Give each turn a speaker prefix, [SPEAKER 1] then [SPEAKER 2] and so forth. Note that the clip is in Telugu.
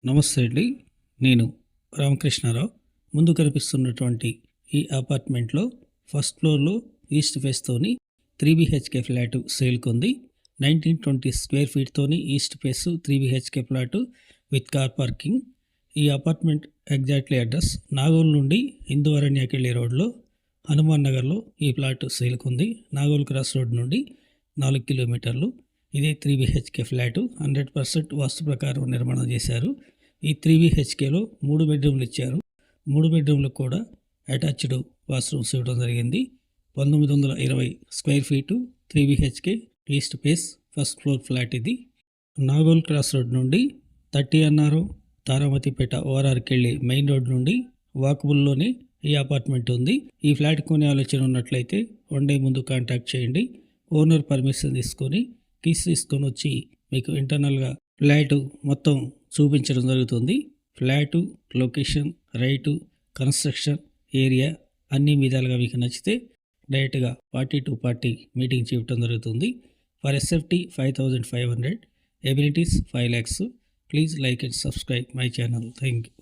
[SPEAKER 1] నమస్తే అండి. నేను రామకృష్ణారావు. ముందు కనిపిస్తున్నటువంటి ఈ అపార్ట్మెంట్లో ఫస్ట్ ఫ్లోర్లో ఈస్ట్ ఫేస్తోని 3 BHK ఫ్లాటు సేల్కుంది. 1920 స్క్వేర్ ఫీట్తోని east face 3 BHK flat with car parking. ఈ అపార్ట్మెంట్ ఎగ్జాక్ట్లీ అడ్రస్ నాగోల్ నుండి హిందూ అరణ్యకెళ్ళే రోడ్లో హనుమాన్ నగర్లో ఈ ఫ్లాట్ సేల్కుంది. నాగోల్ క్రాస్ రోడ్ నుండి 4 కిలోమీటర్లు. ఇదే 3 BHK ఫ్లాటు 100% వాస్తు ప్రకారం నిర్మాణం చేశారు. ఈ 3 BHKలో 3 బెడ్రూమ్లు ఇచ్చారు. 3 బెడ్రూమ్లకు కూడా అటాచ్డ్ వాష్రూమ్స్ ఇవ్వడం జరిగింది. 1920 square feet 3 BHK east face first floor flat ఇది. నాగోల్ క్రాస్ రోడ్ నుండి 30 అన్నారు. తారామతిపేట ఓఆర్ఆర్కి వెళ్ళి మెయిన్ రోడ్ నుండి వాకబుల్లోనే ఈ అపార్ట్మెంట్ ఉంది. ఈ ఫ్లాట్ కొనే ఆలోచన ఉన్నట్లయితే 1 డే ముందు కాంటాక్ట్ చేయండి. ఓనర్ పర్మిషన్ తీసుకొని కీస్ తీసుకొని వచ్చి మీకు ఇంటర్నల్గా ఫ్లాటు మొత్తం చూపించడం జరుగుతుంది. Flat, location, right, construction area అన్ని విధాలుగా మీకు నచ్చితే డైరెక్ట్గా పార్టీ టు పార్టీ మీటింగ్ చేయడం జరుగుతుంది. For SFT 5500, abilities 5 lakhs. Please like and subscribe my channel. Thank you.